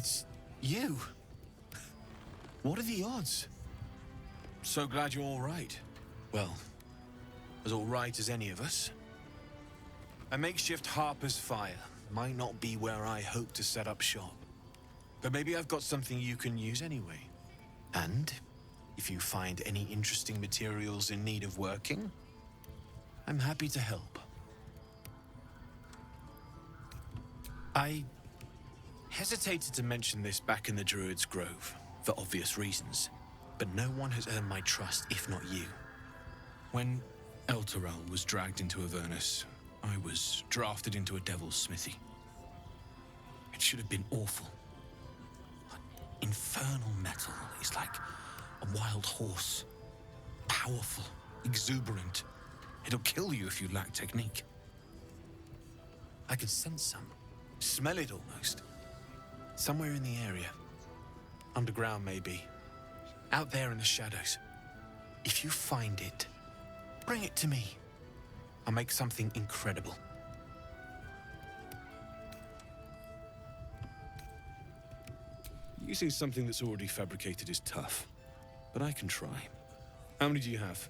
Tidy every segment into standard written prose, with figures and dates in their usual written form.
It's you. What are the odds? So glad you're all right. Well, as all right as any of us. A makeshift Harper's Fire might not be where I hope to set up shop. But maybe I've got something you can use anyway. And if you find any interesting materials in need of working, I'm happy to help. I hesitated to mention this back in the Druid's Grove, for obvious reasons, but no one has earned my trust if not you. When Elturel was dragged into Avernus, I was drafted into a devil's smithy. It should have been awful. Infernal metal is like a wild horse. Powerful, exuberant. It'll kill you if you lack technique. I could sense some. Smell it almost. Somewhere in the area. Underground, maybe. Out there in the shadows. If you find it, bring it to me. I'll make something incredible. Using something that's already fabricated is tough, but I can try. How many do you have?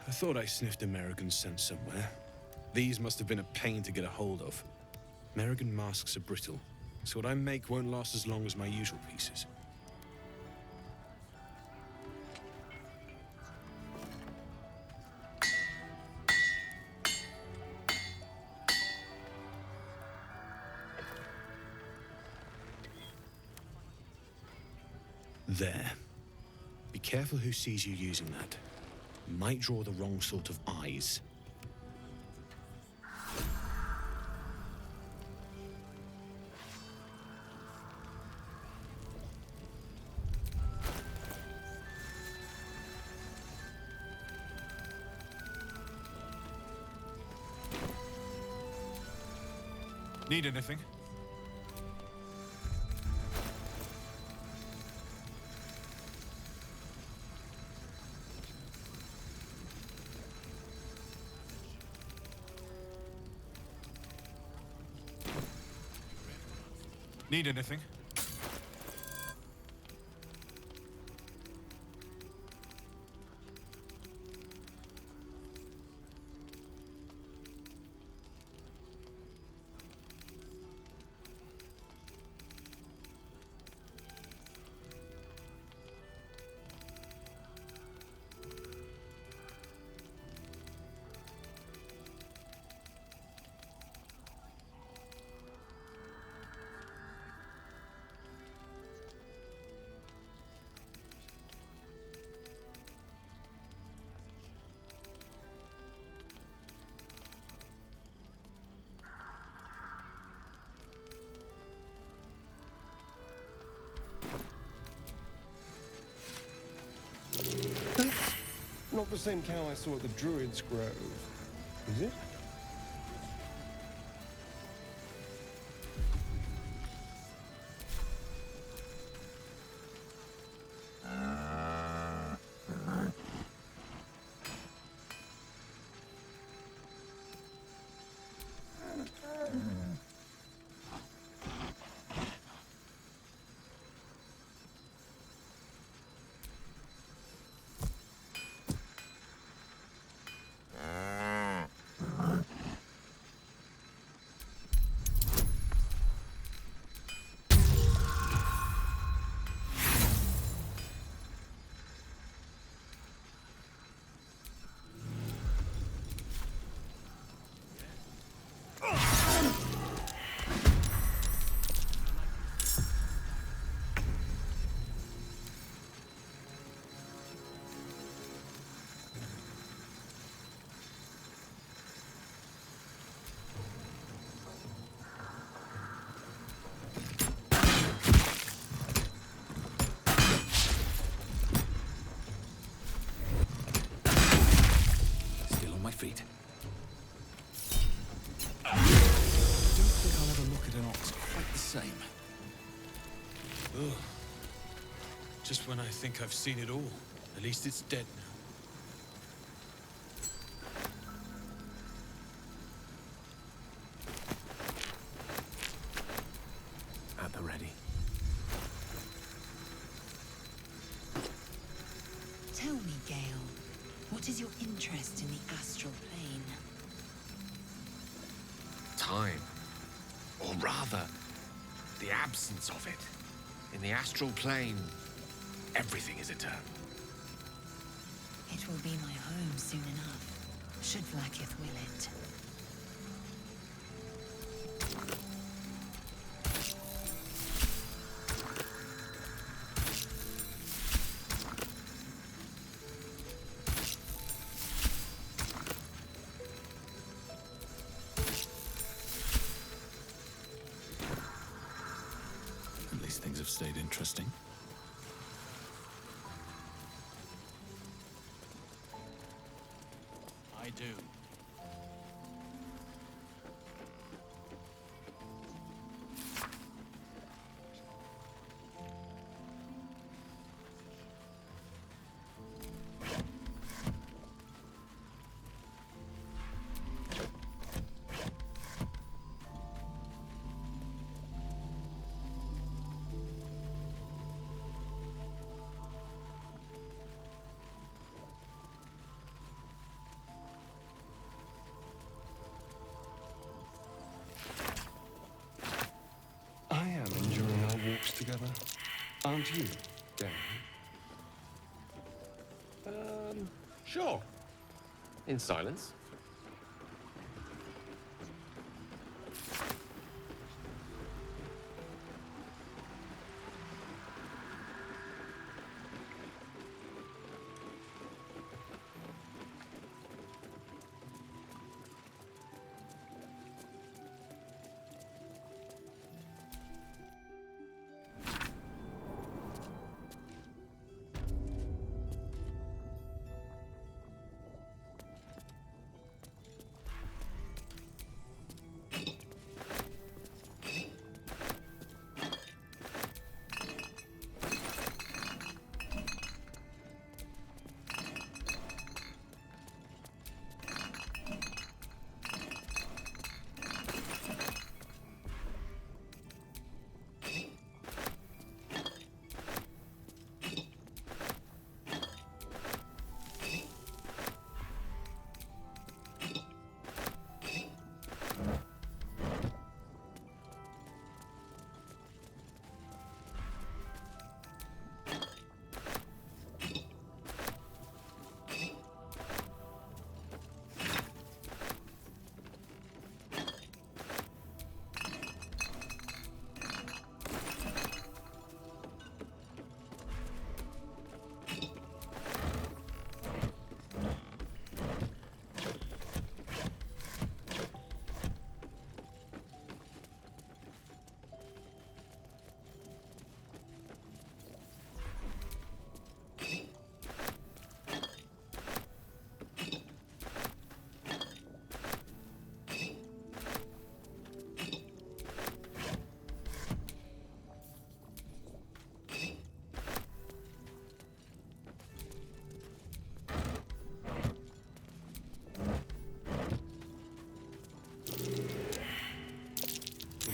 I thought I sniffed American scent somewhere. These must have been a pain to get a hold of. American masks are brittle, so what I make won't last as long as my usual pieces. There. Be careful who sees you using that. Might draw the wrong sort of eyes. Need anything? Need anything? Not the same cow I saw at the Druid's Grove, is it? feet. I don't think I'll ever look at an ox quite the same. Ugh. Just when I think I've seen it all. At least it's dead now. What is your interest in the astral plane? Time. Or rather, the absence of it. In the astral plane, everything is eternal. It will be my home soon enough, should Vlaakith will it. At least things have stayed interesting. I do. I am enjoying our walks together. Aren't you, Dan? Sure. In silence.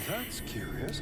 That's curious.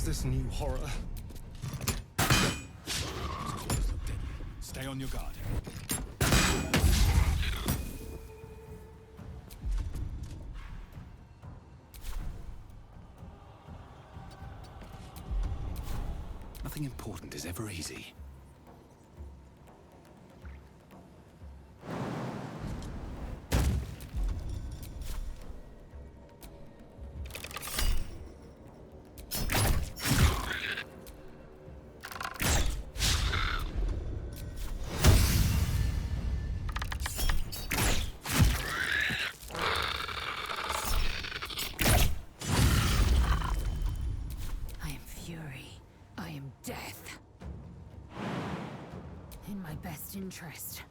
this new horror? Stay on your guard. Nothing important is ever easy. Interest.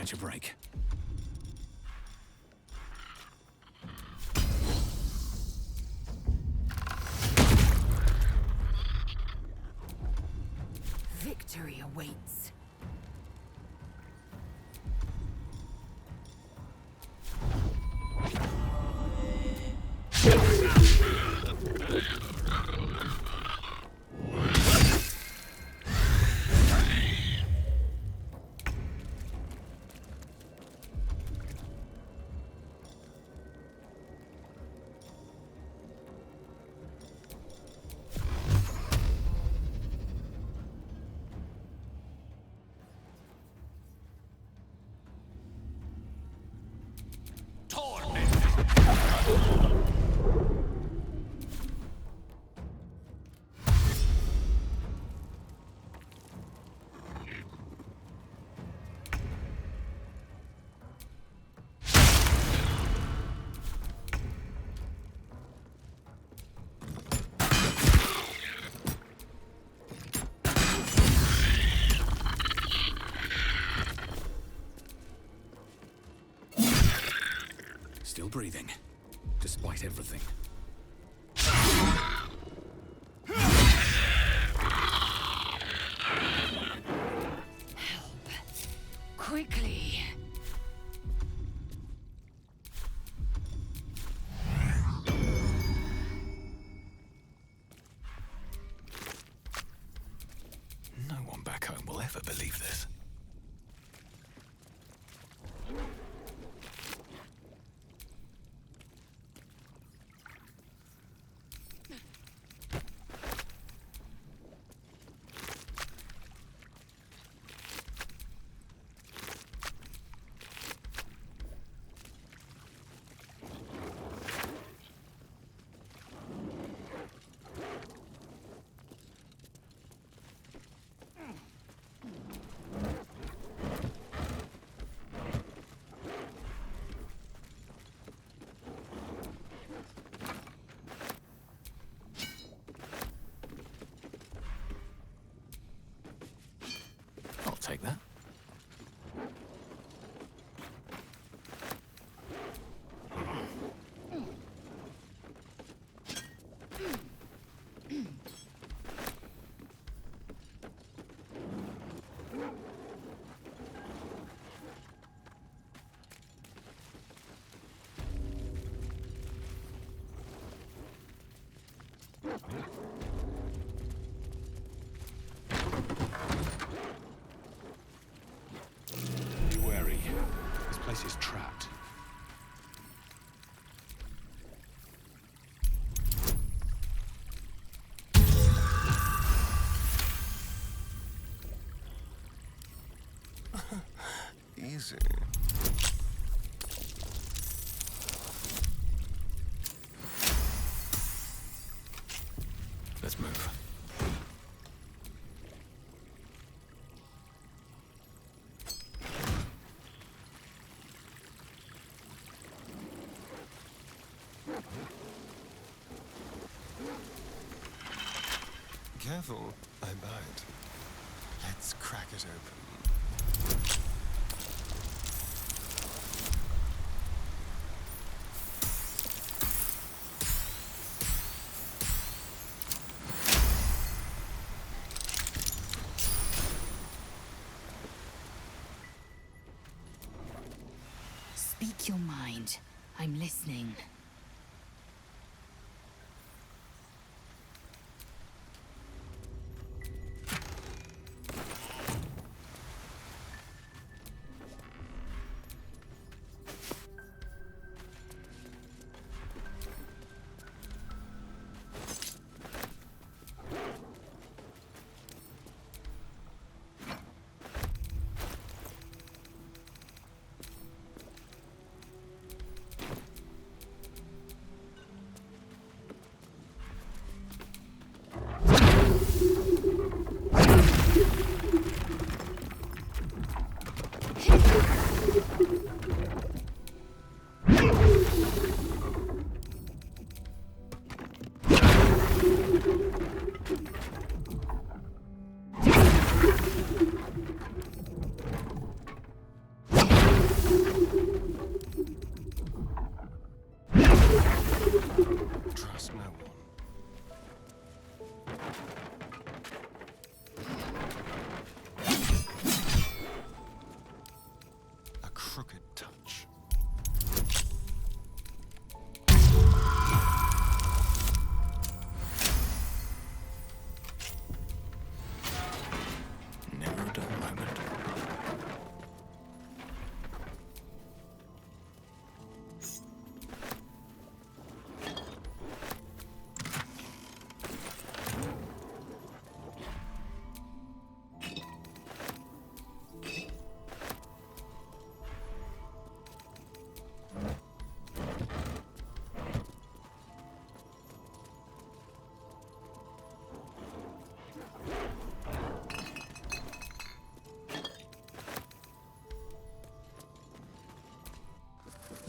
catch a break. Victory awaits. Still breathing, despite everything. Help. Quickly. No one back home will ever believe this. I'll take that. Be wary. This place is trapped. Easy. Let's move. Careful, I bite. Let's crack it open. Speak your mind. I'm listening.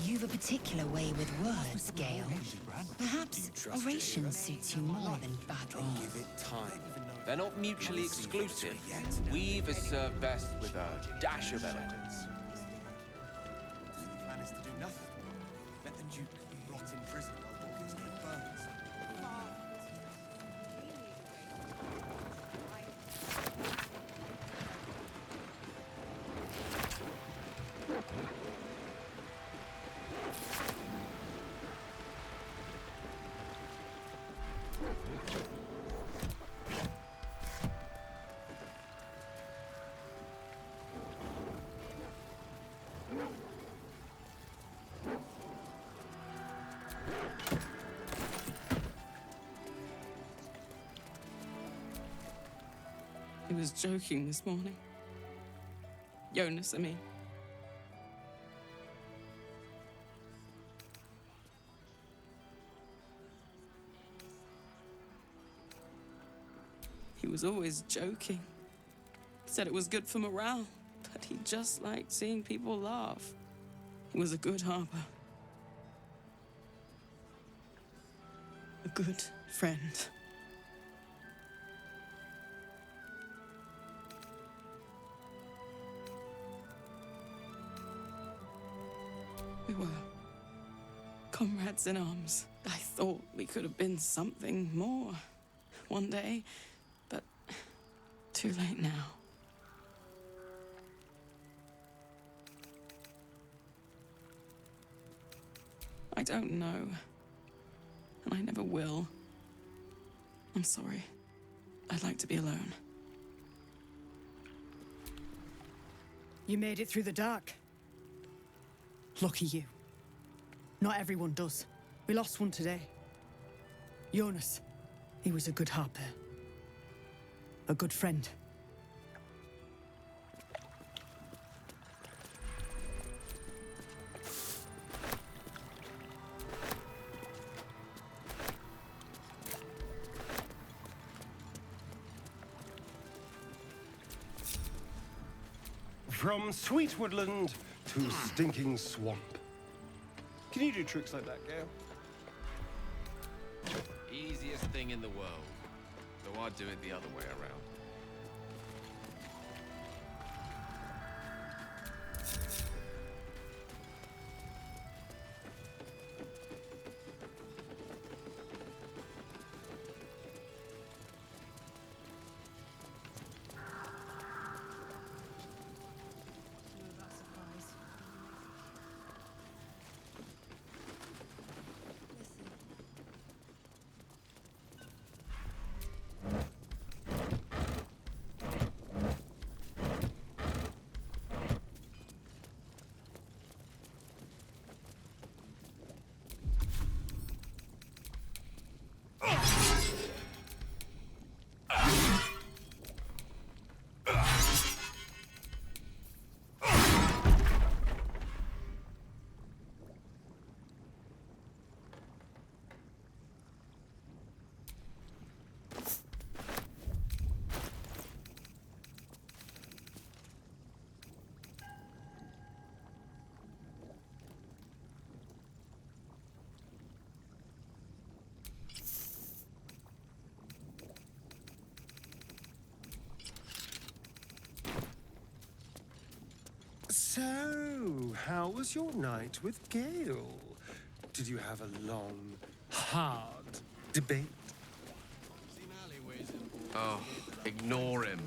You've a particular way with words, Gale. Perhaps oration suits you more than battle. They're not mutually exclusive. Weave is served best with a dash of eloquence. Plan is to do nothing. Let the Duke rot in prison while Hawkins burns. He was joking this morning. Jonas, I mean. He was always joking. Said it was good for morale, but he just liked seeing people laugh. He was a good harper. A good friend. We were comrades in arms. I thought we could have been something more one day, but too late now. I don't know, and I never will. I'm sorry. I'd like to be alone. You made it through the dark. Lucky you. Not everyone does. We lost one today. Jonas. He was a good harper. A good friend. From sweet woodland to stinking swamp. Can you do tricks like that, Gale? Easiest thing in the world. Though I'd do it the other way around. So, how was your night with Gale? Did you have a long, hard debate? Oh, ignore him.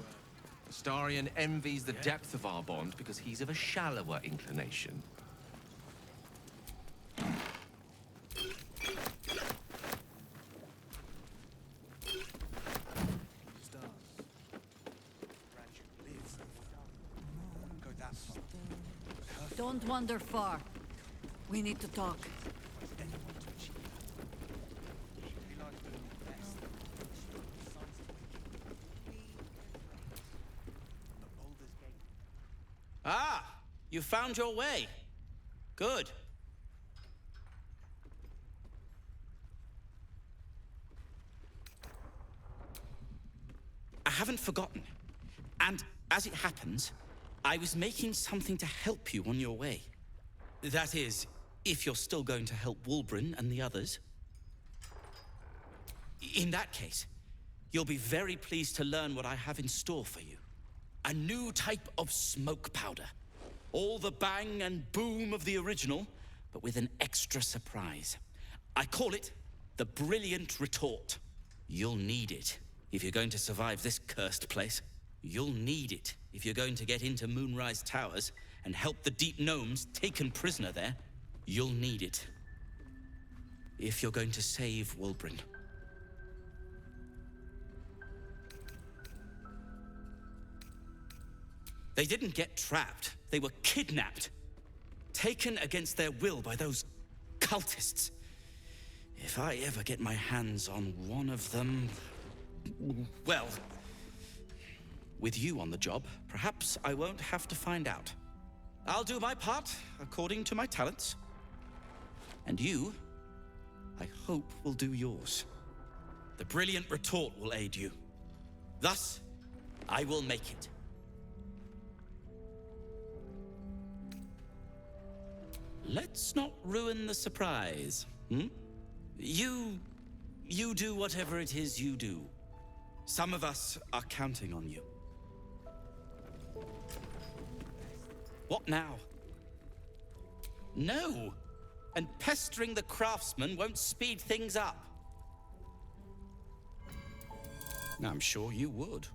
Starion envies the depth of our bond because he's of a shallower inclination. Don't wander far. We need to talk. Ah, you found your way. Good. I haven't forgotten. And as it happens, I was making something to help you on your way. That is, if you're still going to help Wulbren and the others. In that case, you'll be very pleased to learn what I have in store for you. A new type of smoke powder. All the bang and boom of the original, but with an extra surprise. I call it the Brilliant Retort. You'll need it if you're going to survive this cursed place. You'll need it if you're going to get into Moonrise Towers and help the Deep Gnomes taken prisoner there. You'll need it if you're going to save Wulbren. They didn't get trapped. They were kidnapped. Taken against their will by those cultists. If I ever get my hands on one of them... well... with you on the job, perhaps I won't have to find out. I'll do my part according to my talents. And you, I hope, will do yours. The Brilliant Retort will aid you. Thus, I will make it. Let's not ruin the surprise, hmm? You do whatever it is you do. Some of us are counting on you. What now? No! And pestering the craftsman won't speed things up. I'm sure you would.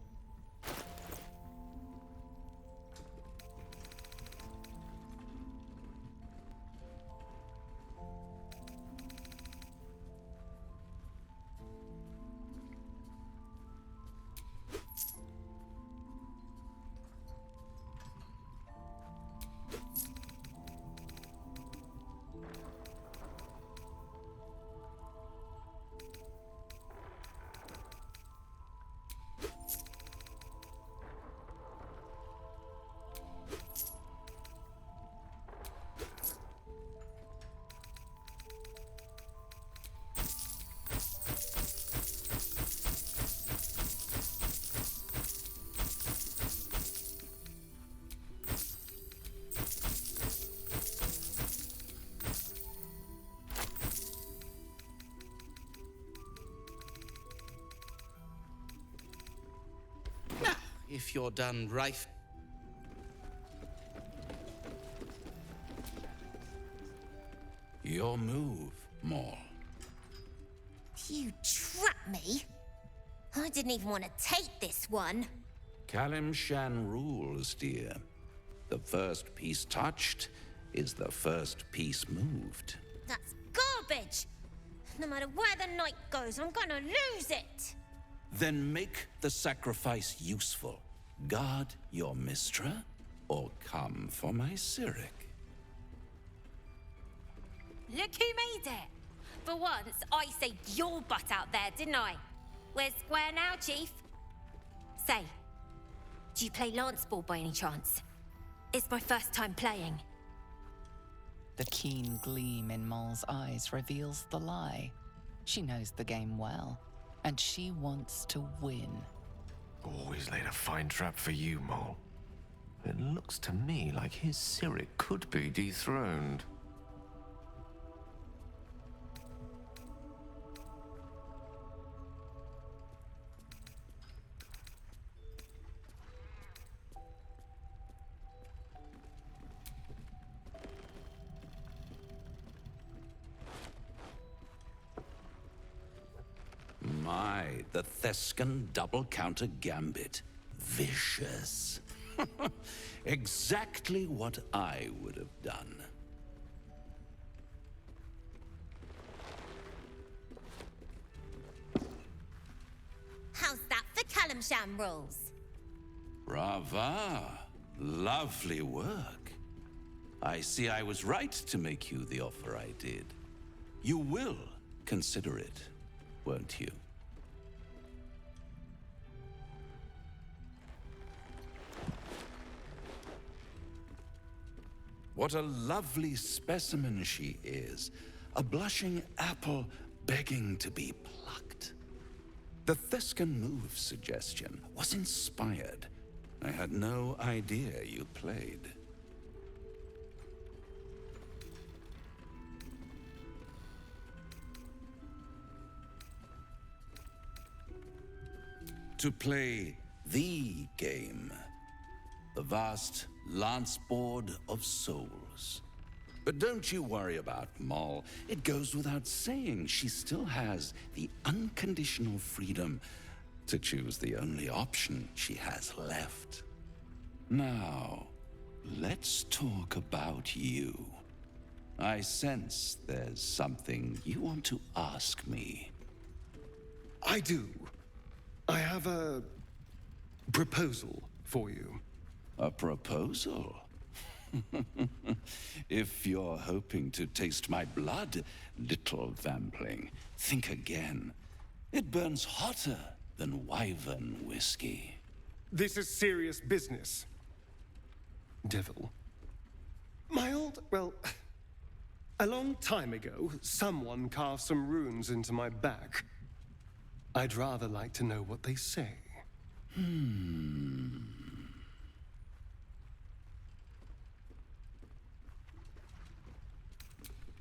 If you're done right. Your move, Maul. You trapped me? I didn't even want to take this one. Kalimshan rules, dear. The first piece touched is the first piece moved. That's garbage! No matter where the night goes, I'm gonna lose it! Then make the sacrifice useful. Guard your Mistra, or come for my Cyric. Look who made it! For once, I saved your butt out there, didn't I? We're square now, Chief. Say, do you play lance ball by any chance? It's my first time playing. The keen gleam in Maul's eyes reveals the lie. She knows the game well, and she wants to win. Always laid a fine trap for you, Mole. It looks to me like his Cyric could be dethroned. The Thescan double counter gambit. Vicious. Exactly what I would have done. How's that for Kalimshan rules? Brava. Lovely work. I see I was right to make you the offer I did. You will consider it, won't you? What a lovely specimen she is. A blushing apple begging to be plucked. The Thescan move suggestion was inspired. I had no idea you played. to play the game, the vast lance board of souls. But don't you worry about Moll. It goes without saying she still has the unconditional freedom to choose the only option she has left. Now, let's talk about you. I sense there's something you want to ask me. I do. I have a proposal for you. A proposal? If you're hoping to taste my blood, little vampling, think again. It burns hotter than wyvern whiskey. This is serious business. Devil. A long time ago, someone carved some runes into my back. I'd rather like to know what they say.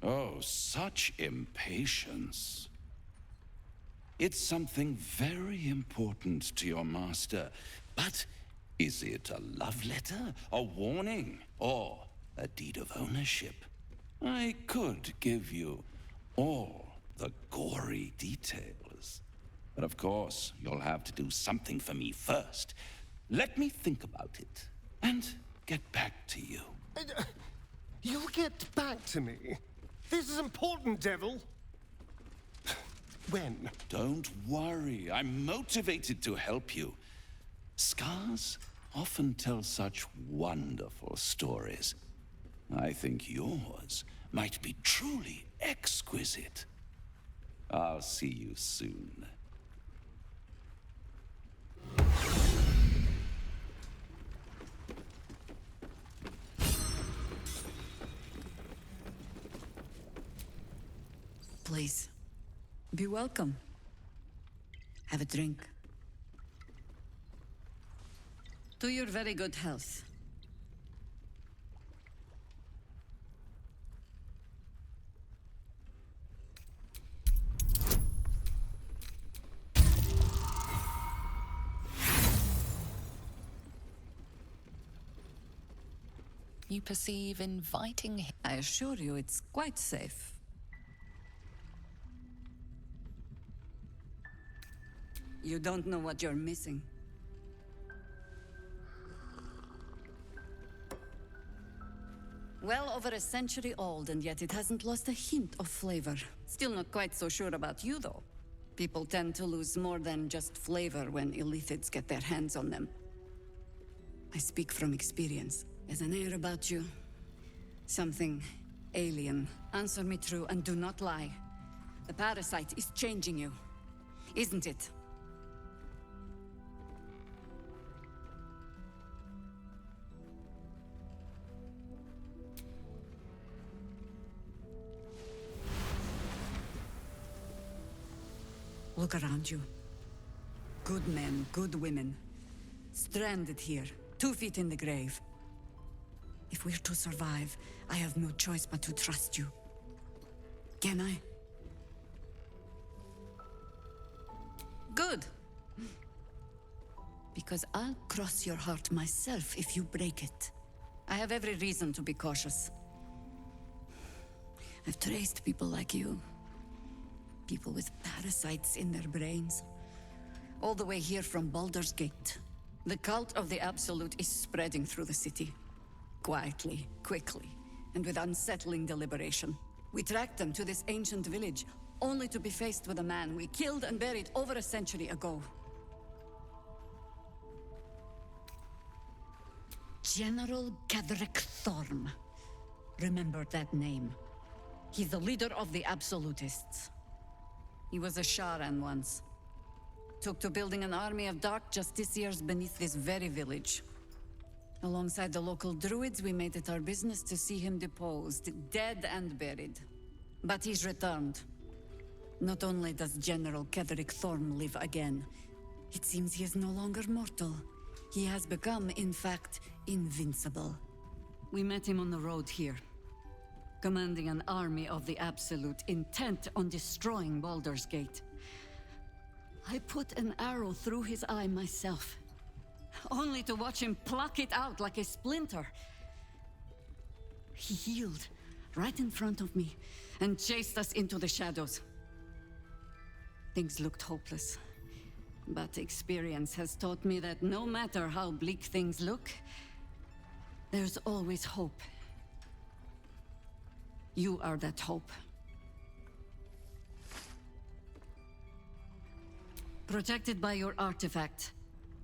Oh, such impatience. It's something very important to your master, but is it a love letter, a warning, or a deed of ownership? I could give you all the gory details, but of course, you'll have to do something for me first. Let me think about it and get back to you. You'll get back to me? This is important, Devil. When? Don't worry, I'm motivated to help you. Scars often tell such wonderful stories. I think yours might be truly exquisite. I'll see you soon. Please, be welcome. Have a drink. To your very good health. You perceive inviting him. I assure you it's quite safe. You don't know what you're missing. Well over a century old, and yet it hasn't lost a hint of flavor. Still not quite so sure about you, though. People tend to lose more than just flavor when illithids get their hands on them. I speak from experience. There's an air about you. Something alien. Answer me true and do not lie. The parasite is changing you, isn't it? Look around you. Good men, good women. Stranded here, 2 feet in the grave. If we're to survive, I have no choice but to trust you. Can I? Good. Because I'll cross your heart myself if you break it. I have every reason to be cautious. I've traced people like you. People with parasites in their brains. All the way here from Baldur's Gate. The cult of the Absolute is spreading through the city. Quietly, quickly, and with unsettling deliberation. We tracked them to this ancient village, only to be faced with a man we killed and buried over a century ago. General Ketherick Thorm. Remember that name. He's the leader of the Absolutists. He was a Sharan once. Took to building an army of dark justiciars beneath this very village. Alongside the local druids, we made it our business to see him deposed, dead and buried. But he's returned. Not only does General Ketherick Thorm live again, it seems he is no longer mortal. He has become, in fact, invincible. We met him on the road here, commanding an army of the Absolute, intent on destroying Baldur's Gate. I put an arrow through his eye myself, only to watch him pluck it out like a splinter. He healed right in front of me and chased us into the shadows. Things looked hopeless, but experience has taught me that no matter how bleak things look, there's always hope. You are that hope. Protected by your artifact,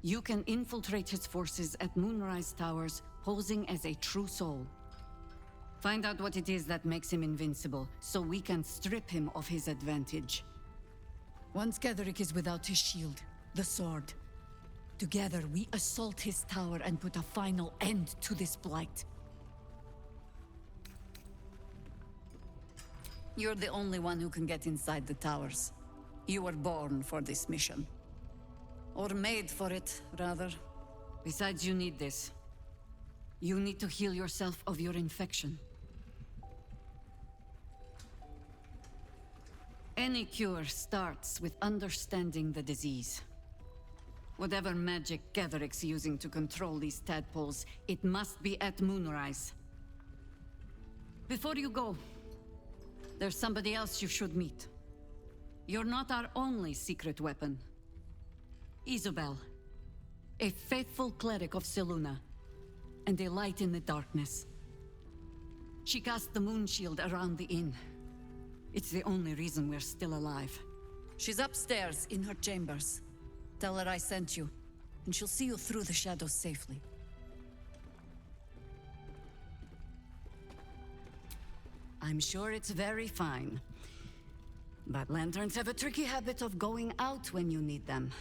you can infiltrate his forces at Moonrise Towers, posing as a true soul. Find out what it is that makes him invincible, so we can strip him of his advantage. Once Ketheric is without his shield, the sword, together we assault his tower and put a final end to this blight. You're the only one who can get inside the towers. You were born for this mission. Or made for it, rather. Besides, you need this. You need to heal yourself of your infection. Any cure starts with understanding the disease. Whatever magic Ketheric's using to control these tadpoles, it must be at Moonrise. Before you go, there's somebody else you should meet. You're not our only secret weapon. Isobel, a faithful cleric of Selûne, and a light in the darkness. She cast the moon shield around the inn. It's the only reason we're still alive. She's upstairs in her chambers. Tell her I sent you, and she'll see you through the shadows safely. I'm sure it's very fine. But lanterns have a tricky habit of going out when you need them.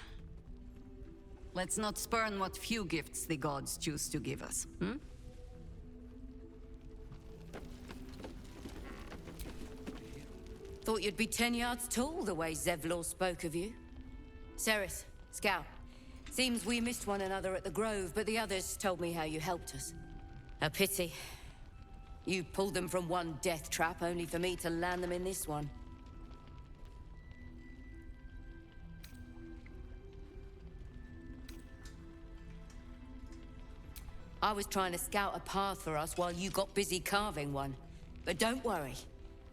Let's not spurn what few gifts the gods choose to give us, hmm? Thought you'd be 10 yards tall the way Zevlor spoke of you. Ceres, Scout. Seems we missed one another at the Grove, but the others told me how you helped us. A pity. You pulled them from one death trap, only for me to land them in this one. I was trying to scout a path for us while you got busy carving one. But don't worry.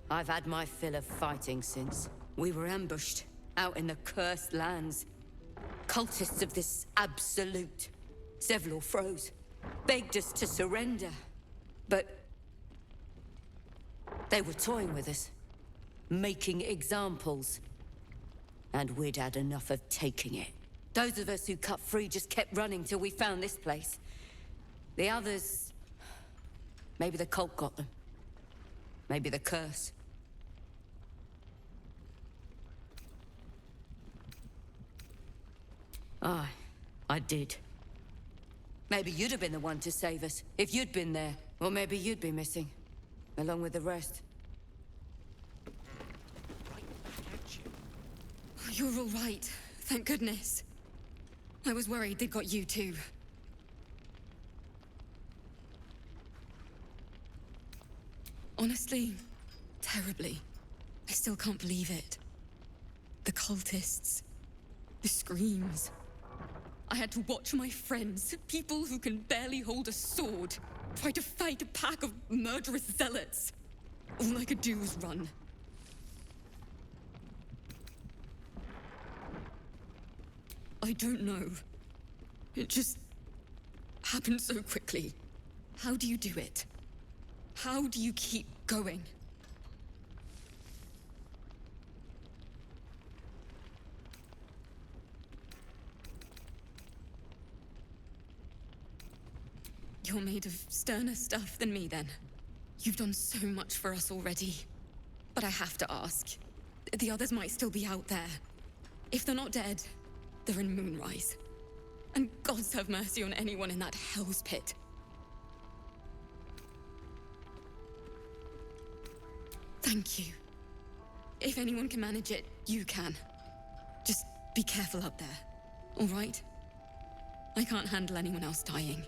I've had my fill of fighting since. We were ambushed, out in the cursed lands. Cultists of this absolute. Zevlor froze, begged us to surrender. But they were toying with us, making examples. And we'd had enough of taking it. Those of us who cut free just kept running till we found this place. The others... maybe the cult got them. Maybe the curse. I did. Maybe you'd have been the one to save us, if you'd been there. Or maybe you'd be missing, along with the rest. You're all right, thank goodness. I was worried they'd got you too. Honestly, terribly. I still can't believe it. The cultists, the screams. I had to watch my friends, people who can barely hold a sword, try to fight a pack of murderous zealots. All I could do was run. I don't know. It just happened so quickly. How do you do it? How do you keep going? You're made of sterner stuff than me, then. You've done so much for us already. But I have to ask. The others might still be out there. If they're not dead, they're in Moonrise. And gods have mercy on anyone in that hell's pit. Thank you. If anyone can manage it, you can. Just be careful up there, all right? I can't handle anyone else dying.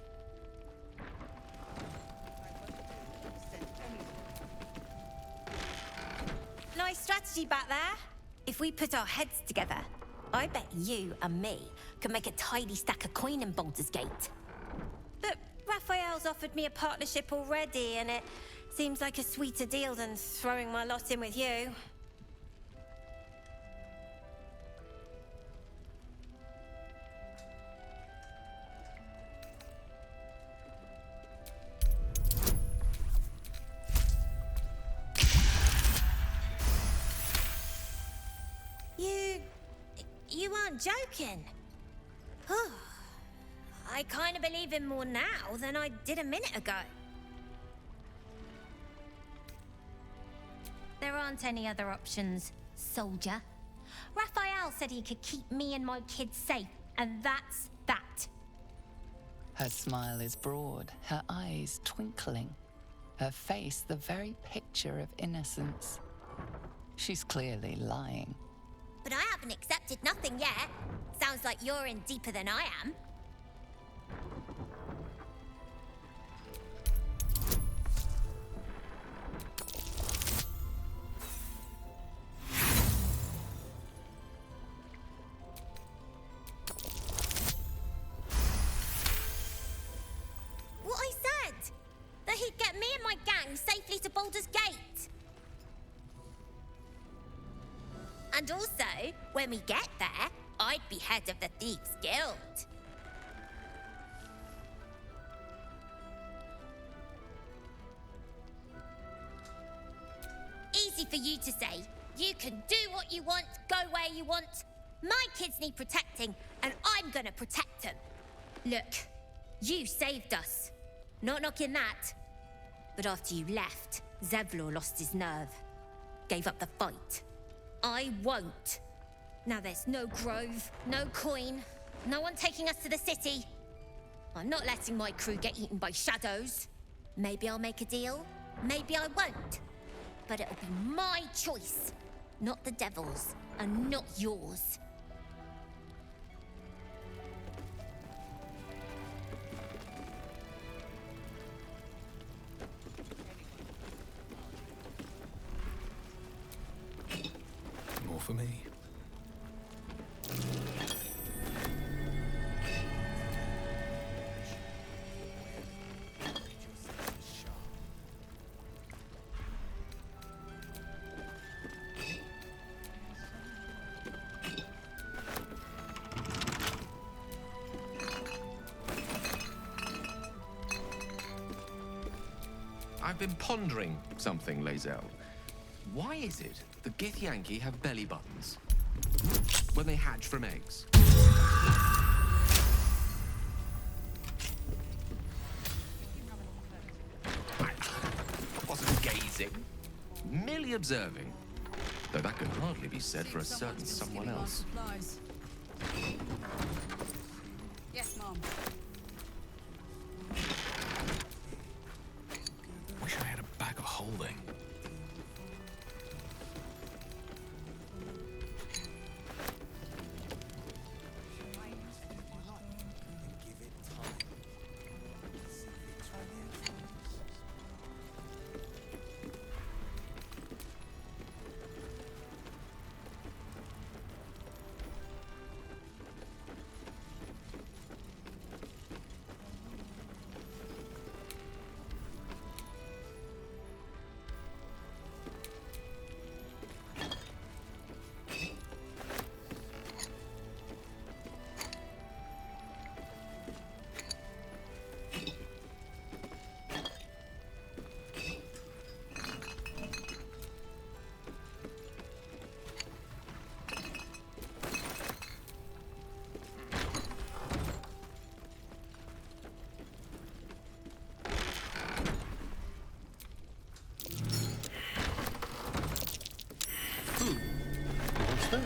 Nice strategy back there. If we put our heads together, I bet you and me could make a tidy stack of coin in Baldur's Gate. But Raphael's offered me a partnership already, and it seems like a sweeter deal than throwing my lot in with you. You aren't joking. I kind of believe him more now than I did a minute ago. There aren't any other options, soldier. Raphael said he could keep me and my kids safe, and that's that. Her smile is broad, her eyes twinkling, her face the very picture of innocence. She's clearly lying. But I haven't accepted nothing yet. Sounds like you're in deeper than I am. What I said! That he'd get me and my gang safely to Baldur's Gate. And also, when we get there, I'd be head of the Thieves' Guild. Easy for you to say. You can do what you want, go where you want. My kids need protecting, and I'm gonna protect them. Look, you saved us. Not knocking that. But after you left, Zevlor lost his nerve. Gave up the fight. I won't. Now there's no grove, no coin, no one taking us to the city. I'm not letting my crew get eaten by shadows. Maybe I'll make a deal, maybe I won't. But it'll be my choice, not the devil's, and not yours. More for me. I've been pondering something, Lae'zel. Why is it the Githyanki have belly buttons when they hatch from eggs? I wasn't gazing, merely observing. Though that could hardly be said for a certain someone else. Yes, Mom. Wish I had a bag of holding. What's that?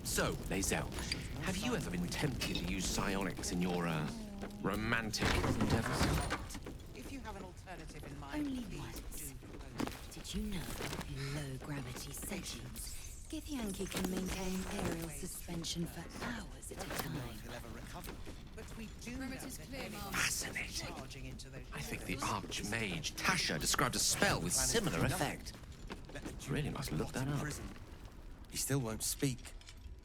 So, Lae'zel, have you ever been tempted to use psionics in your, romantic endeavors? If you have an alternative in mind, Only please once. do. Did you know in low-gravity settings, Githyanki can maintain aerial suspension for hours at a time? Fascinating. I think the Archmage Tasha described a spell with similar effect. Really must look that up. He still won't speak.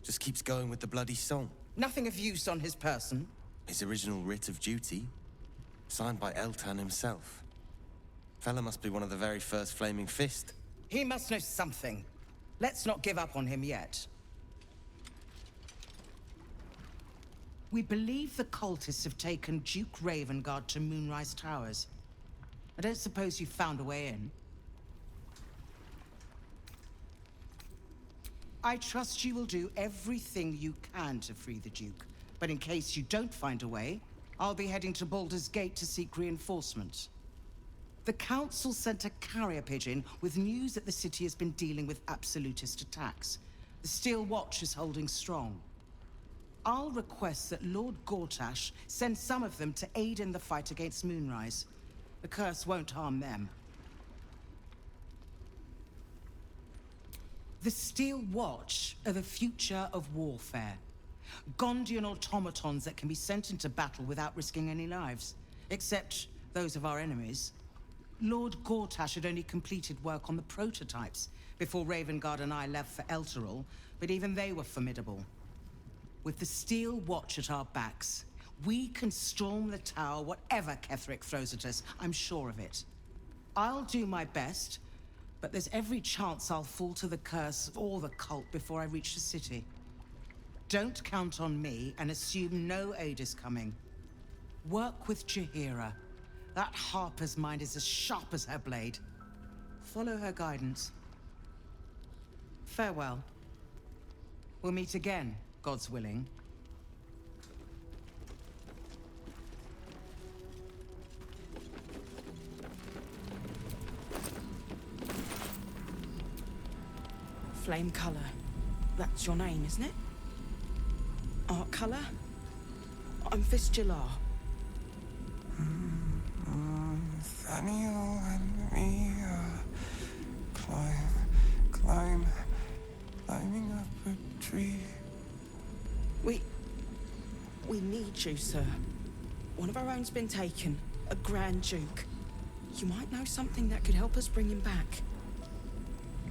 Just keeps going with the bloody song. Nothing of use on his person? His original writ of duty, signed by Eltan himself. Fella must be one of the very first Flaming Fist. He must know something. Let's not give up on him yet. We believe the cultists have taken Duke Ravengard to Moonrise Towers. I don't suppose you found a way in. I trust you will do everything you can to free the Duke. But in case you don't find a way, I'll be heading to Baldur's Gate to seek reinforcements. The Council sent a carrier pigeon with news that the city has been dealing with absolutist attacks. The Steel Watch is holding strong. I'll request that Lord Gortash send some of them to aid in the fight against Moonrise. The curse won't harm them. The Steel Watch are the future of warfare. Gondian automatons that can be sent into battle without risking any lives. Except those of our enemies. Lord Gortash had only completed work on the prototypes before Ravengard and I left for Elturel, but even they were formidable. With the Steel Watch at our backs, we can storm the tower whatever Ketheric throws at us, I'm sure of it. I'll do my best, but there's every chance I'll fall to the curse or the cult before I reach the city. Don't count on me and assume no aid is coming. Work with Jaheira. That Harper's mind is as sharp as her blade. Follow her guidance. Farewell. We'll meet again, God's willing. Flame color. That's your name, isn't it? Art color? I'm Fistula. Nathaniel and me climbing up a tree. We need you, sir. One of our own's been taken, a Grand Duke. You might know something that could help us bring him back.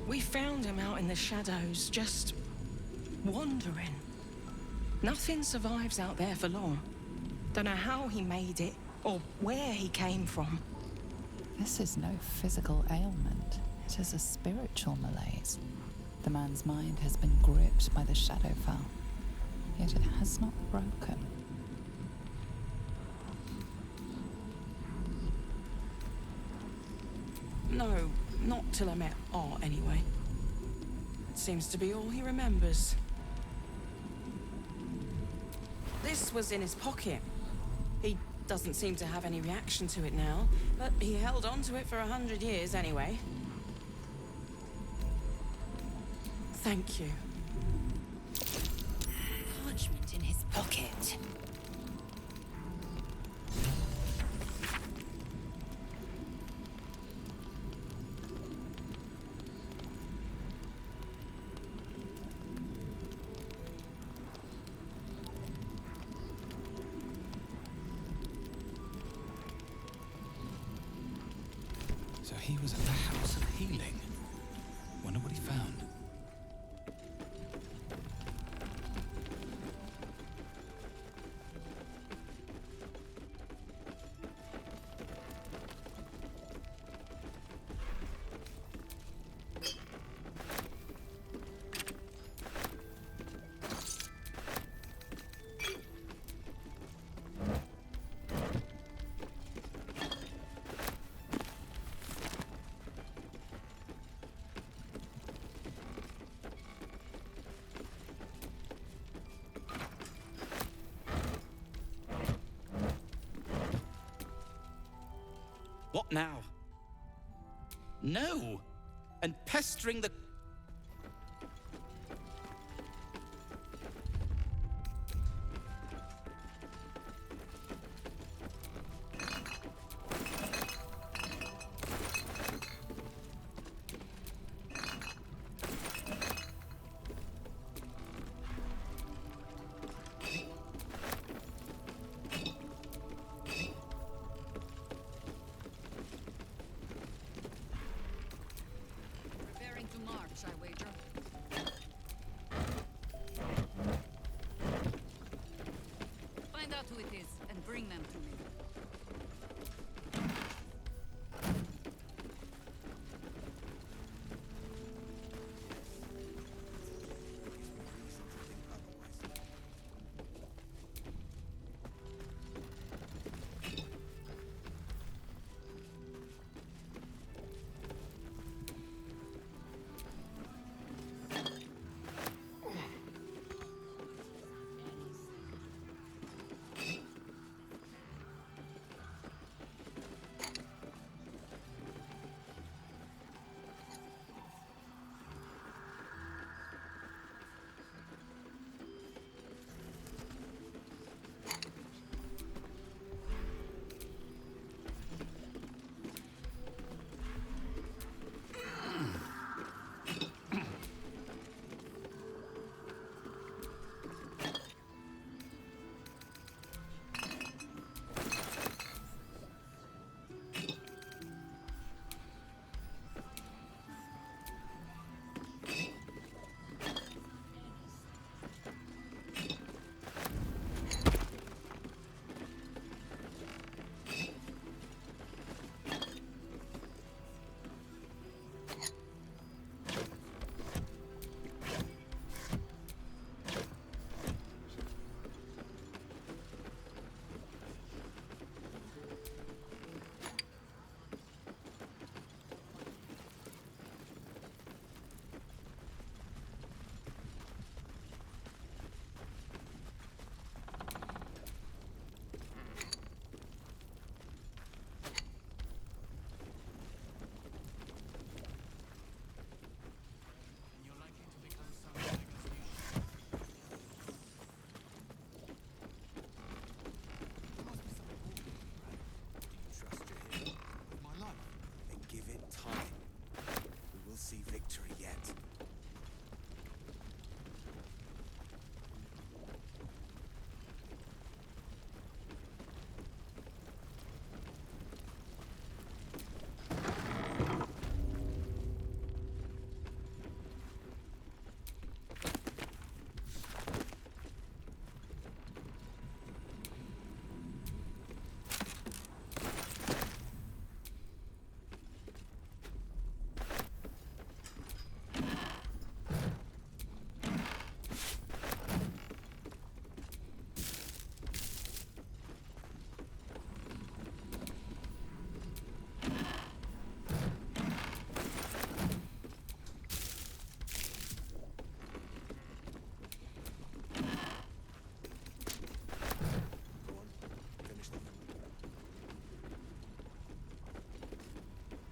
We found him out in the shadows, just wandering. Nothing survives out there for long. Don't know how he made it, or where he came from. This is no physical ailment. It is a spiritual malaise. The man's mind has been gripped by the Shadowfell, yet it has not broken. No, not till I met Art, anyway. Seems to be all he remembers. This was in his pocket. He doesn't seem to have any reaction to it now, but he held on to it for 100 years anyway. Thank you. Parchment in his pocket. So he was at the House of Healing. Wonder what he found. What now? No! And pestering the... Find out who it is and bring them to me.